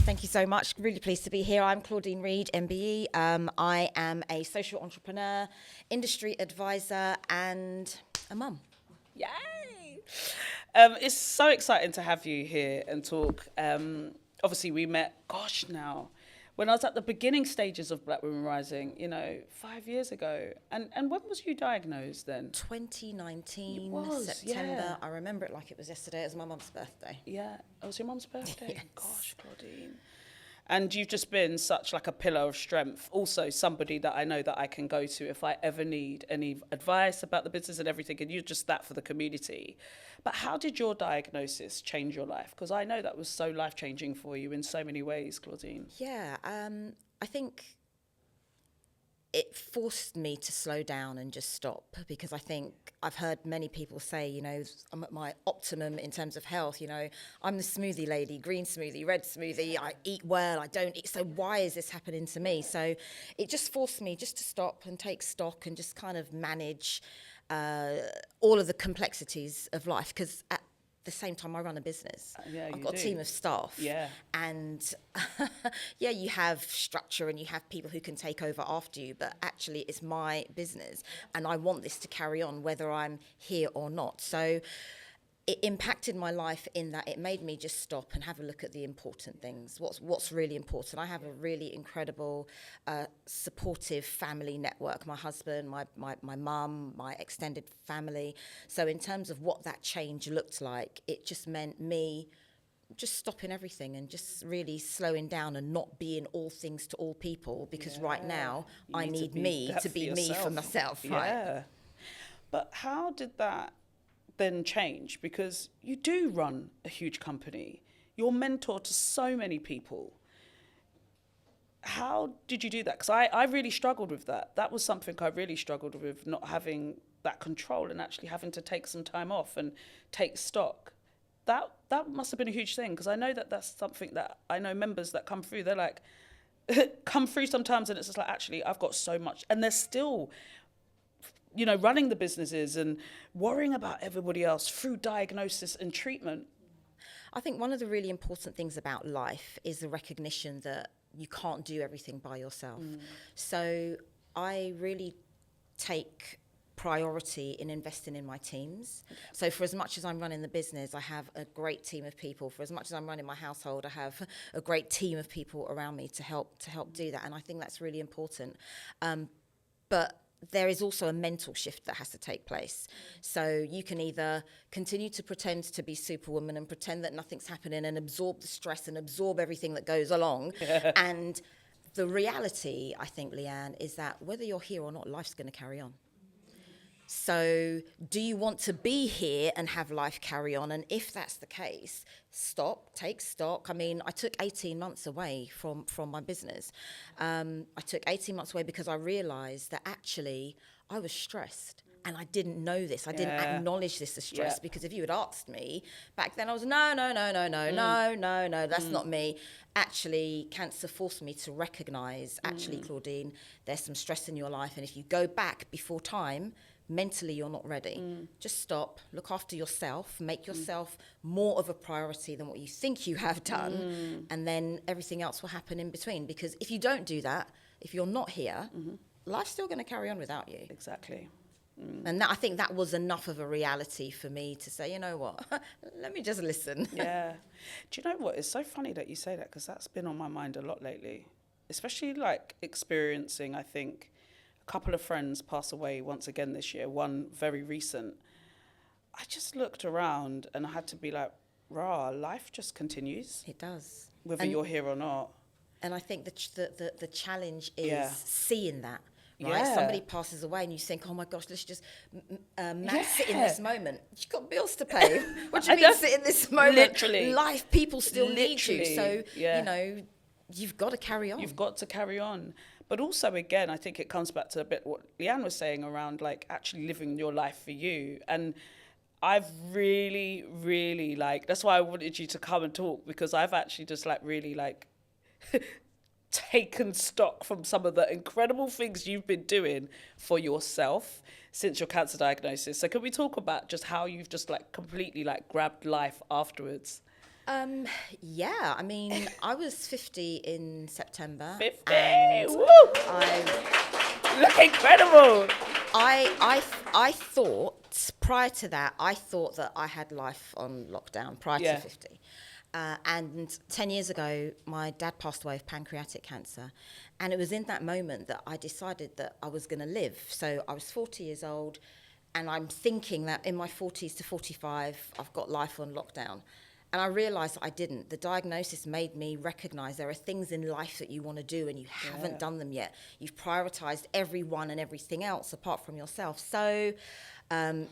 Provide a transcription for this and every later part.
Thank you so much. Really pleased to be here. I'm Claudine Reid MBE. I am a social entrepreneur, industry advisor, and a mum. Yay! It's so exciting to have you here and talk. Obviously, we met, when I was at the beginning stages of Black Women Rising, 5 years ago. And when was you diagnosed then? 2019, September. Yeah. I remember it like it was yesterday. It was my mum's birthday. Yeah, it was your mum's birthday? Yes. Gosh, Claudine. And you've just been such like a pillar of strength. Also somebody that I know that I can go to if I ever need any advice about the business and everything. And you're just that for the community. But how did your diagnosis change your life? Because I know that was so life-changing for you in so many ways, Claudine. Yeah, I think it forced me to slow down and just stop, because I think I've heard many people say, I'm at my optimum in terms of health, I'm the smoothie lady, green smoothie, red smoothie, I eat well, I don't eat, so why is this happening to me? So it just forced me just to stop and take stock and just kind of manage all of the complexities of life, because at the same time I run a business. I've got a team of staff. Yeah. And you have structure and you have people who can take over after you, but actually it's my business and I want this to carry on whether I'm here or not. So it impacted my life in that it made me just stop and have a look at the important things. What's really important. I have a really incredible, supportive family network. My husband, my mum, my extended family. So in terms of what that change looked like, it just meant me just stopping everything and just really slowing down and not being all things to all people, because right now I need me to be me for myself. Yeah. Right? But how did that then change? Because you do run a huge company. You're mentor to so many people. How did you do that? Because I really struggled with that. That was something I really struggled with, not having that control and actually having to take some time off and take stock. That must have been a huge thing, because I know that's something that I know members that come through, they're like, come through sometimes and it's just like, actually, I've got so much. And they're still running the businesses and worrying about everybody else through diagnosis and treatment. I think one of the really important things about life is the recognition that you can't do everything by yourself. So I really take priority in investing in my teams. Okay. So for as much as I'm running the business, I have a great team of people. For as much as I'm running my household, I have a great team of people around me to help do that. And I think that's really important. But there is also a mental shift that has to take place. So you can either continue to pretend to be Superwoman and pretend that nothing's happening and absorb the stress and absorb everything that goes along. And the reality, I think, Leanne, is that whether you're here or not, life's going to carry on. So do you want to be here and have life carry on? And if that's the case, stop, take stock. I mean, I took 18 months away from my business. I took 18 months away because I realized that actually I was stressed. And I didn't know this. I didn't acknowledge this as stress, because if you had asked me back then, I was, no, that's not me. Actually, cancer forced me to recognize, actually, Claudine, there's some stress in your life. And if you go back before time, mentally you're not ready. Just stop, look after yourself, make yourself more of a priority than what you think you have done, and then everything else will happen in between. Because if you don't do that, if you're not here, life's still going to carry on without you. Exactly. And I think that was enough of a reality for me to say, you know what, let me just listen. Yeah. Do you know what? It's so funny that you say that, because that's been on my mind a lot lately, especially like experiencing, I think, a couple of friends pass away once again this year, one very recent. I just looked around and I had to be like, life just continues. It does. Whether you're here or not. And I think the challenge is seeing that. Right? Yeah. Somebody passes away and you think, oh my gosh, let's just sit in this moment. You've got bills to pay. What do you mean sit in this moment? Literally. Life, people still need you. So, you've got to carry on. You've got to carry on. But also, again, I think it comes back to a bit what Leanne was saying around like actually living your life for you. And I've really, really that's why I wanted you to come and talk, because I've actually just really taken stock from some of the incredible things you've been doing for yourself since your cancer diagnosis. So can we talk about just how you've just completely grabbed life afterwards? Yeah, I mean, I was 50 in September. 50! And Woo! I Look incredible! I thought, prior to that, I thought that I had life on lockdown prior Yeah. to 50. And 10 years ago, my dad passed away of pancreatic cancer. And it was in that moment that I decided that I was going to live. So I was 40 years old, and I'm thinking that in my 40s to 45, I've got life on lockdown. And I realised that I didn't. The diagnosis made me recognise there are things in life that you want to do and you haven't done them yet. You've prioritised everyone and everything else apart from yourself. So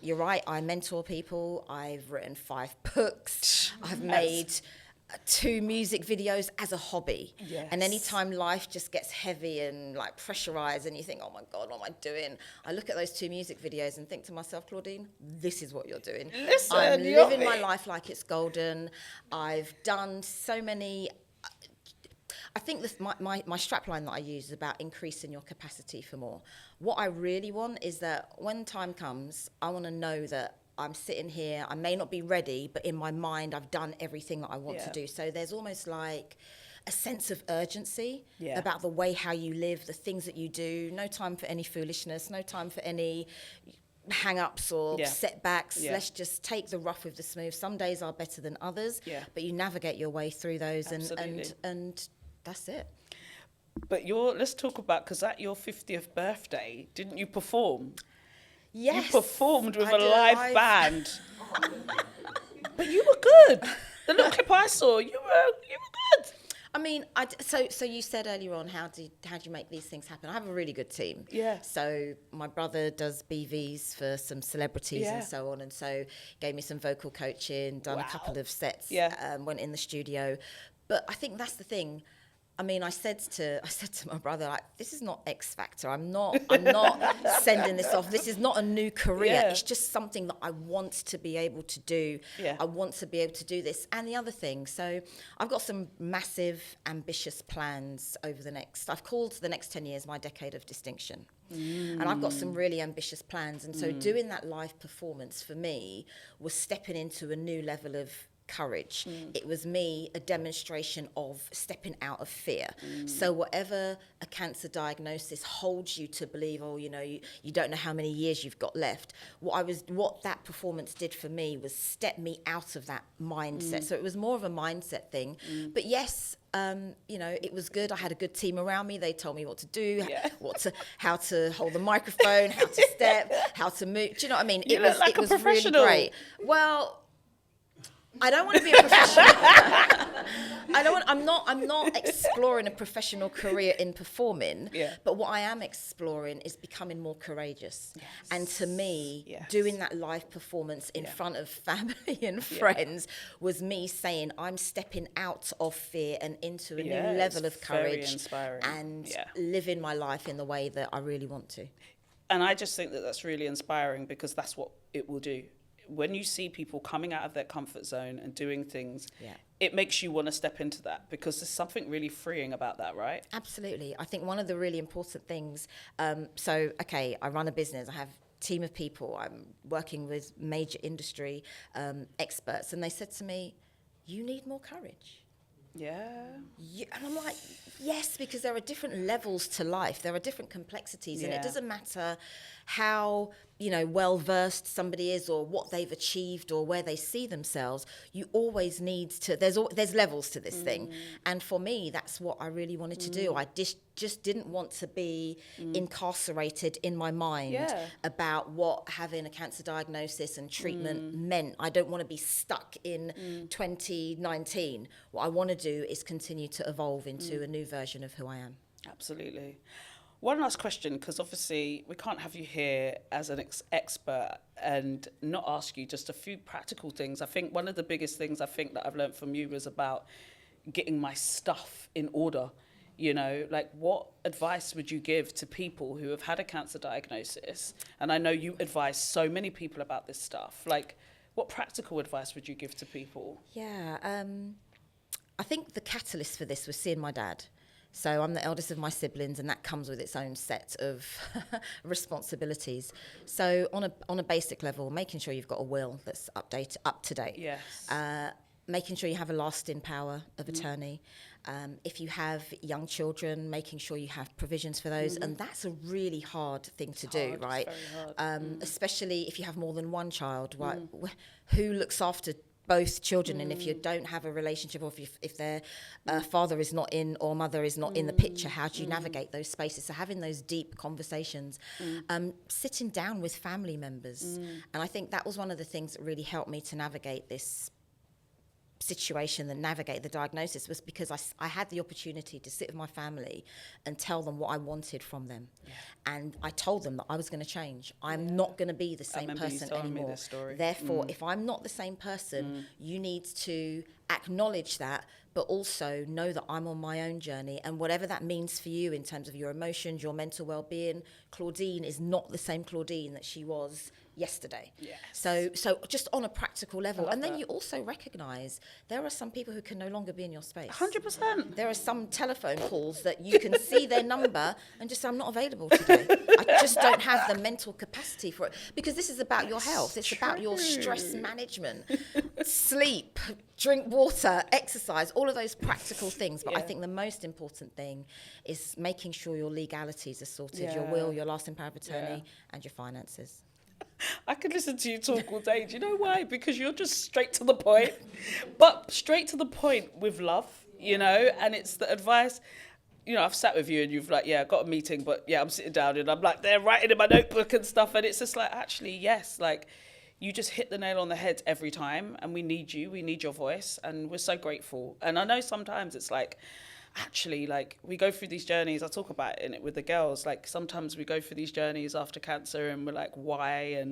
you're right, I mentor people. I've written 5 books. I've made 2 music videos as a hobby. Yes. And anytime life just gets heavy and like pressurized and you think, oh my God, what am I doing? I look at those 2 music videos and think to myself, Claudine, this is what you're doing. Listen, I'm living my life like it's golden. I've done so many. I think this, my strapline that I use is about increasing your capacity for more. What I really want is that when time comes, I want to know that I'm sitting here, I may not be ready, but in my mind, I've done everything that I want to do. So there's almost like a sense of urgency about the way how you live, the things that you do. No time for any foolishness, no time for any hang-ups or setbacks. Let's just take the rough with the smooth. Some days are better than others, but you navigate your way through those, and that's it. But let's talk about, because at your 50th birthday, didn't you perform? Yes, you performed with I a did live band. But you were good. The little clip I saw, you were good. I mean, so you said earlier on, how do you make these things happen? I have a really good team. Yeah. So my brother does BVs for some celebrities and so on, and so gave me some vocal coaching, done a couple of sets, went in the studio. But I think that's the thing. I mean, I said to my brother, like, this is not X Factor. I'm not sending this off. This is not a new career. It's just something that I want to be able to do. I want to be able to do this. And the other thing, so I've got some massive, ambitious plans over I've called the next 10 years my decade of distinction. And I've got some really ambitious plans. And so doing that live performance for me was stepping into a new level of courage. It was me a demonstration of stepping out of fear. So whatever a cancer diagnosis holds you to believe, you don't know how many years you've got left, what that performance did for me was step me out of that mindset. So it was more of a mindset thing. But yes, it was good. I had a good team around me. They told me what to do, how to hold the microphone, how to step, how to move. Do you know what I mean? It was really great. Well, I don't want to be a professional. I'm not exploring a professional career in performing. But what I am exploring is becoming more courageous. And to me, doing that live performance in front of family and friends was me saying, I'm stepping out of fear and into a new level of courage and living my life in the way that I really want to. And I just think that that's really inspiring, because that's what it will do. When you see people coming out of their comfort zone and doing things, it makes you want to step into that, because there's something really freeing about that, right? Absolutely. I think one of the really important things, I run a business. I have a team of people. I'm working with major industry experts, and they said to me, you need more courage. And I'm like, yes, because there are different levels to life. There are different complexities, and it doesn't matter how well versed somebody is or what they've achieved or where they see themselves. You always need to. There's levels to this thing, and for me, that's what I really wanted to do. I just didn't want to be incarcerated in my mind about what having a cancer diagnosis and treatment meant. I don't want to be stuck in 2019. What I want to do is continue to evolve into a new version of who I am. Absolutely. One last question, because obviously we can't have you here as an expert and not ask you just a few practical things. I think one of the biggest things I think that I've learned from you was about getting my stuff in order. Like, what advice would you give to people who have had a cancer diagnosis? And I know you advise so many people about this stuff. Like, what practical advice would you give to people? I think the catalyst for this was seeing my dad. So I'm the eldest of my siblings, and that comes with its own set of responsibilities. So on a basic level, making sure you've got a will that's up to date. Yes. making sure you have a lasting power of attorney. If you have young children, making sure you have provisions for those. And that's a really hard thing to do, right? It's very hard. Especially if you have more than one child, right? Who looks after both children? And if you don't have a relationship, or if their father is not in or mother is not in the picture, how do you navigate those spaces? So having those deep conversations, sitting down with family members. And I think that was one of the things that really helped me to navigate this situation and navigate the diagnosis, was because I had the opportunity to sit with my family and tell them what I wanted from them. And I told them that I was going to change. I'm not going to be the same person anymore. Therefore, if I'm not the same person, you need to acknowledge that, but also know that I'm on my own journey, and whatever that means for you in terms of your emotions, your mental well-being, Claudine is not the same Claudine that she was yesterday. So just on a practical level. And then you also recognise there are some people who can no longer be in your space. 100%. There are some telephone calls that you can see their number and just say, I'm not available today. I just don't have the mental capacity for it. Because this is about your health. It's about your stress management, sleep, drink water, exercise, all of those practical things. But I think the most important thing is making sure your legalities are sorted, your will, your lasting power of attorney, and your finances. I could listen to you talk all day. Do you know why? Because you're just straight to the point, but straight to the point with love, you know, and it's the advice. You know, I've sat with you and you've like, I've got a meeting, but I'm sitting down and I'm like, they're writing in my notebook and stuff. And it's just like, actually, yes, like you just hit the nail on the head every time, and we need you, we need your voice, and we're so grateful. And I know sometimes it's like, actually, like we go through these journeys, I talk about it in it with the girls, like sometimes we go through these journeys after cancer and we're like, why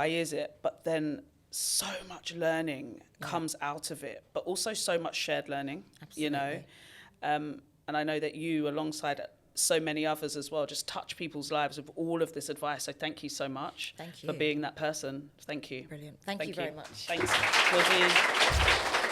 is it? But then so much learning comes out of it, but also so much shared learning. Absolutely. You know, and I know that you, alongside so many others as well, just touch people's lives with all of this advice. So thank you so much for being that person. Thank you. Brilliant. Thank you very much. Thanks, Claudine.